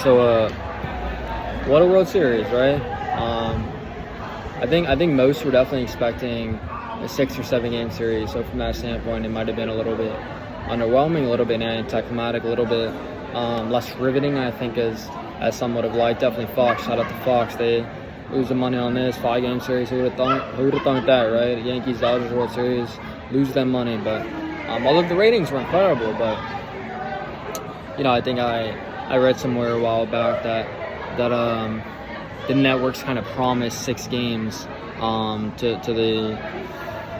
So, what a World Series, right? I think most were definitely expecting a 6 or 7 game series. So from that standpoint, it might have been a little bit underwhelming, a little bit anticlimactic, a little bit less riveting, I think, as some would have liked. Definitely Fox. Shout out to Fox. They lose the money on this 5-game series. Who would have thought that, right? Yankees Dodgers World Series, lose them money. But although the ratings were incredible, but I think I read somewhere a while back that the networks kind of promised 6 games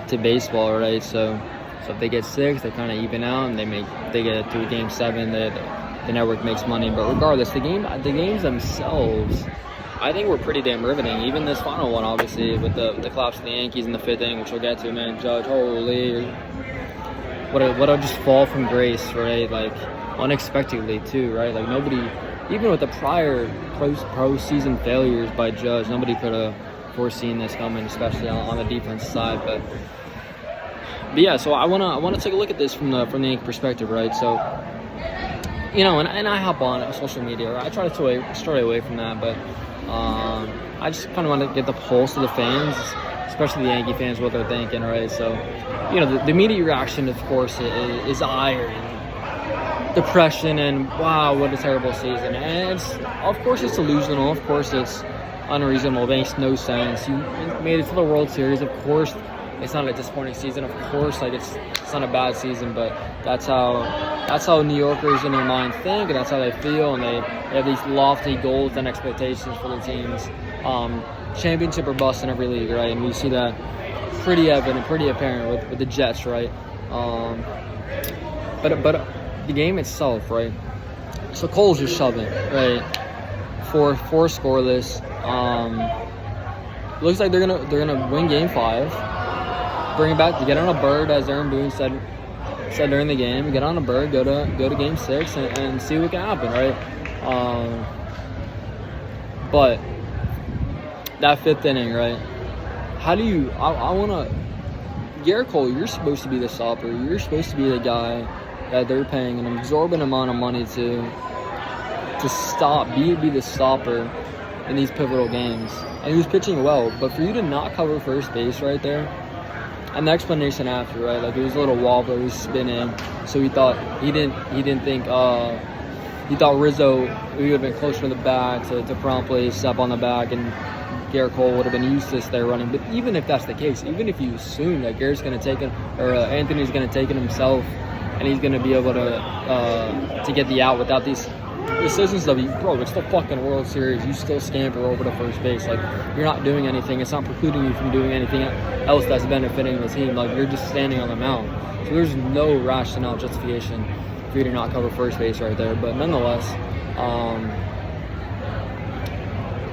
to baseball, right? So if they get 6, they kind of even out, and they get to Game 7, the network makes money. But regardless, the games themselves, I think, were pretty damn riveting. Even this final one, obviously, with the collapse of the Yankees in the 5th inning, which we'll get to, man. Judge, holy, what a just fall from grace, right? Like, unexpectedly too, right? Like, nobody, even with the prior postseason failures by Judge, nobody could have foreseen this coming, especially on the defense side. But yeah, so I wanna take a look at this from the Yankee perspective, right? So, and I hop on social media, right? I try to stray away from that, but I just kind of want to get the pulse of the fans, especially the Yankee fans, what they're thinking, right? So, the immediate reaction, of course, is ire and depression and, wow, what a terrible season. And of course it's delusional. Of course it's unreasonable. It makes no sense. You made it to the World Series. Of course it's not a disappointing season. Of course, it's not a bad season, but that's how New Yorkers in their mind think, and that's how they feel, and they have these lofty goals and expectations for the teams. Championship or bust in every league, right? And we see that pretty evident, pretty apparent with the Jets, right? But the game itself, right? So Cole's just shoving, right? Four scoreless. Looks like they're gonna win Game 5. Bring it back to get on a bird, as Aaron Boone said during the game. Get on a bird, go to Game 6, and see what can happen, right? But that 5th inning, right? How do you? I wanna. Garrett Cole, you're supposed to be the stopper. You're supposed to be the guy that they're paying an exorbitant amount of money to stop, be the stopper in these pivotal games. And he was pitching well, but for you to not cover first base right there, and the explanation after, right? Like, it was a little wobbler, he was spinning, so he thought he thought Rizzo, he would have been closer to the bat to promptly step on the back, and Garrett Cole would have been useless there running. But even if that's the case, even if you assume that Garrett's going to take it, or Anthony's going to take it himself, and he's going to be able to get the out without these decisions of, bro, it's the fucking World Series. You still scamper over to first base. Like, you're not doing anything. It's not precluding you from doing anything else that's benefiting the team. Like, you're just standing on the mound. So there's no rationale justification for you to not cover first base right there. But nonetheless,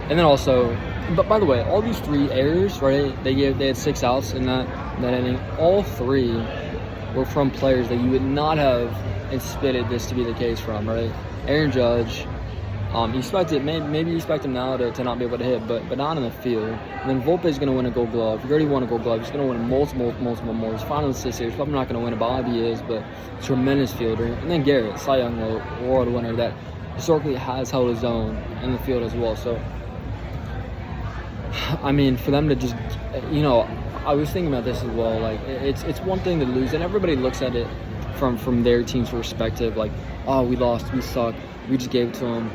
and then also, but by the way, all these 3 errors, right? They had 6 outs in that inning. All 3 were from players that you would not have anticipated this to be the case from, right? Aaron Judge, you expect it, maybe you expect him now to not be able to hit, but not in the field. And then Volpe is going to win a Gold Glove. He already won a Gold Glove. He's going to win multiple more. He's finally this year. He's probably not going to win it, but obviously he is, but tremendous fielder. And then Garrett, Cy Young Award winner, that historically has held his own in the field as well. So, I mean, for them to just, I was thinking about this as well. Like, it's one thing to lose, and everybody looks at it from their team's perspective, like, oh, we lost, we suck, we just gave it to them,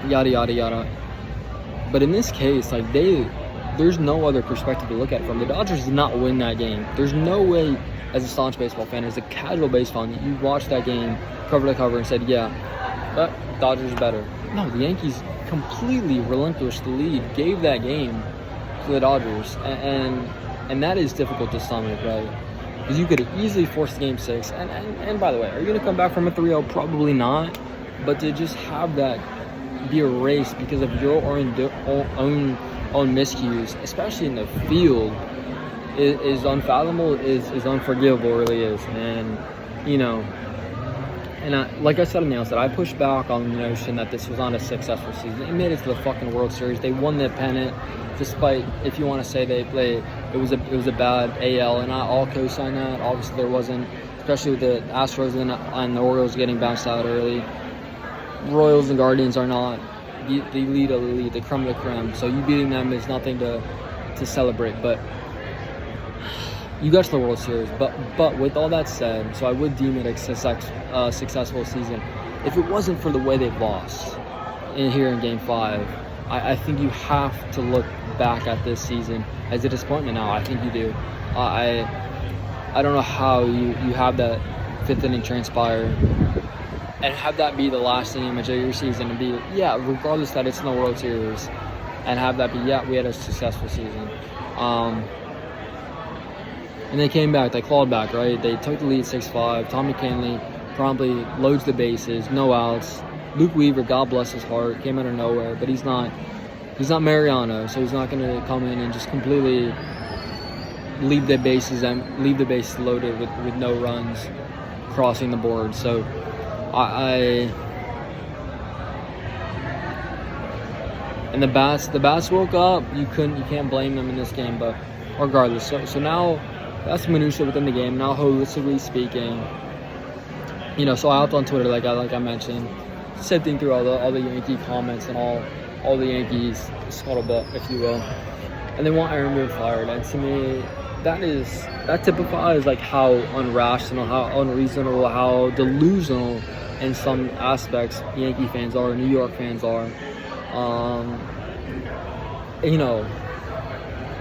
yada yada yada. But in this case, like, there's no other perspective to look at it from. The Dodgers did not win that game. There's no way, as a staunch baseball fan, as a casual baseball fan, you watched that game cover to cover and said, yeah, but Dodgers are better. No, the Yankees completely relinquished the lead, gave that game to the Dodgers, and that is difficult to stomach, right? Because you could have easily forced Game 6. And by the way, are you going to come back from a 3-0? Probably not. But to just have that be erased because of your own miscues, especially in the field, is unfathomable, is unforgivable, really is. And, like I said on the outset, I pushed back on the notion that this was not a successful season. They made it to the fucking World Series. They won the pennant, despite, if you want to say it was a bad AL, and I'll co-sign that. Obviously, there wasn't, especially with the Astros and the Orioles getting bounced out early. Royals and Guardians are not the elite of the elite, the creme de la creme. So you beating them is nothing to celebrate. But you got to the World Series. But with all that said, so I would deem it a successful season. If it wasn't for the way they've lost here in Game 5, I think you have to look back at this season as a disappointment now. I think you do. I don't know how you have that fifth inning transpire and have that be the last image of your season and be, regardless that it's in the World Series, and have that be, we had a successful season. And they came back, they clawed back, right? They took the lead 6-5. Tommy Kahnle promptly loads the bases, no outs. Luke Weaver, God bless his heart, came out of nowhere, but he's not Mariano, so he's not going to come in and just completely leave the bases loaded with no runs crossing the board. So and the bats woke up. You can't blame them in this game, but regardless. So now that's minutia within the game. Now holistically speaking, so I hopped on Twitter like I mentioned, sifting through all the Yankee comments and all the Yankees scuttlebutt, if you will, and they want Aaron Boone fired. And to me, that typifies like how irrational, how unreasonable, how delusional in some aspects Yankee fans are, New York fans are.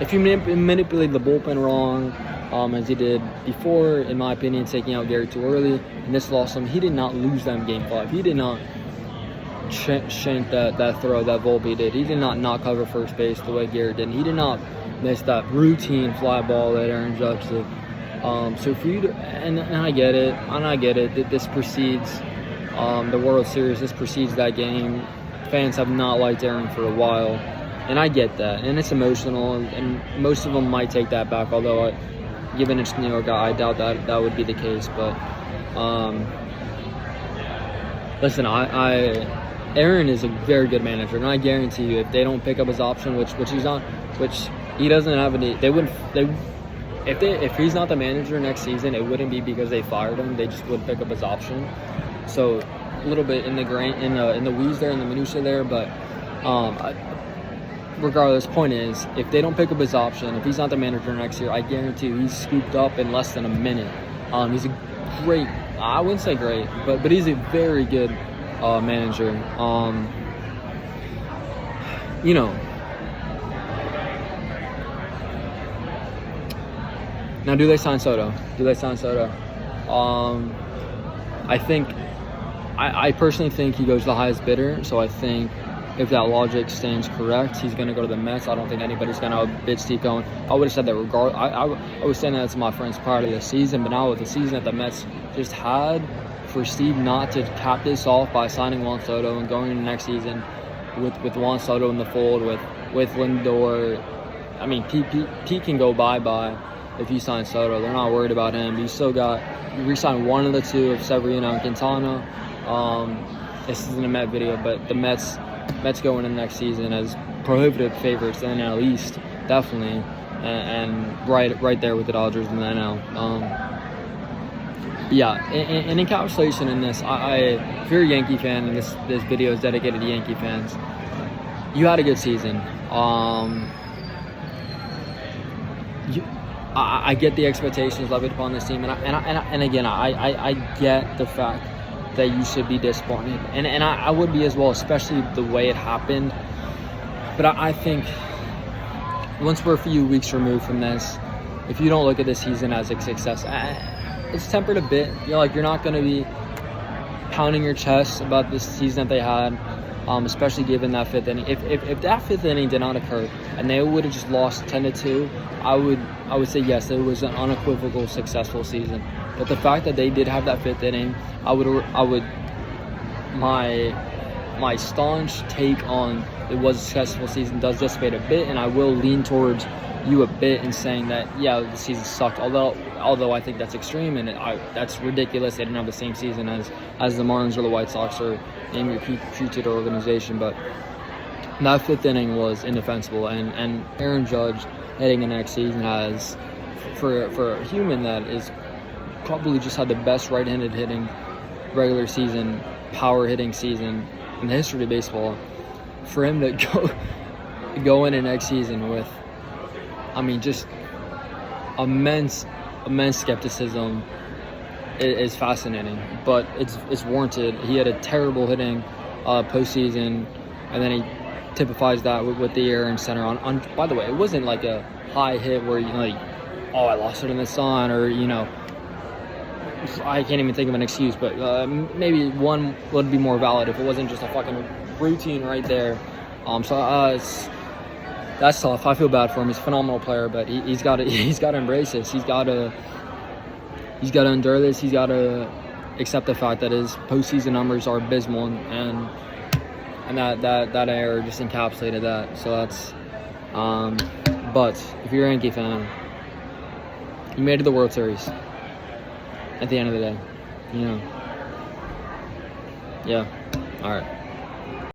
If you manipulate the bullpen wrong, as he did before, in my opinion, taking out Gary too early, and this lost him, he did not lose them Game 5. He did not shank that throw that Volpe did. He did not cover first base the way Gary did. He did not miss that routine fly ball that Aaron Judge did. So for you to, and I get it, that this precedes the World Series, this precedes that game. Fans have not liked Aaron for a while, and I get that, and it's emotional, and most of them might take that back, although given it's New York, I doubt that would be the case. But listen, Aaron is a very good manager, and I guarantee you, if they don't pick up his option, which he's not, which he doesn't have any, if he's not the manager next season, it wouldn't be because they fired him. They just wouldn't pick up his option. So a little bit in the weeds there, in the minutia there, but regardless, point is, if they don't pick up his option, if he's not the manager next year, I guarantee you he's scooped up in less than a minute. He's a great, I wouldn't say great, but he's a very good manager. Now, do they sign Soto? I personally think he goes the highest bidder, so I think if that logic stands correct, he's going to go to the Mets. I don't think anybody's going to outbid Steve Cohen. I would have said that I was saying that to my friends prior to the season, but now with the season that the Mets just had, for Steve not to cap this off by signing Juan Soto and going into next season with Juan Soto in the fold, with Lindor, I mean, Pete can go bye-bye if you sign Soto. They're not worried about him. You re-signed one of the two of Severino and Quintana. This isn't a Met video, but the Mets going in next season as prohibitive favorites in the NL East, definitely, and right there with the Dodgers in the NL. In encapsulation in this, if you're a Yankee fan, and this video is dedicated to Yankee fans, you had a good season. I get the expectations levied upon this team, and again, I get the fact that you should be disappointed, and I would be as well, especially the way it happened. But I think once we're a few weeks removed from this, if you don't look at this season as a success, it's tempered a bit. You're not going to be pounding your chest about this season that they had, especially given that fifth inning. If that fifth inning did not occur and they would have just lost 10-2, I would say yes, it was an unequivocal successful season. But the fact that they did have that fifth inning, my staunch take on it was a successful season does dissipate a bit, and I will lean towards you a bit in saying that the season sucked. Although I think that's extreme and that's ridiculous. They didn't have the same season as the Marlins or the White Sox or name your future organization, but that fifth inning was indefensible. And Aaron Judge heading into next season has, for a human that is probably just had the best right-handed hitting regular season power hitting season in the history of baseball. For him to go into next season with, I mean, just immense skepticism is fascinating, but it's warranted. He had a terrible hitting postseason, and then he typifies that with the air and center on. By the way, it wasn't like a high hit where oh, I lost it in the sun, or I can't even think of an excuse, but maybe one would be more valid if it wasn't just a fucking routine right there. That's tough. I feel bad for him. He's a phenomenal player, but he's got to embrace this. He's got to endure this. He's got to accept the fact that his postseason numbers are abysmal, and that error just encapsulated that. So that's. But if you're a Yankee fan, you made it to the World Series. At the end of the day, Yeah. All right.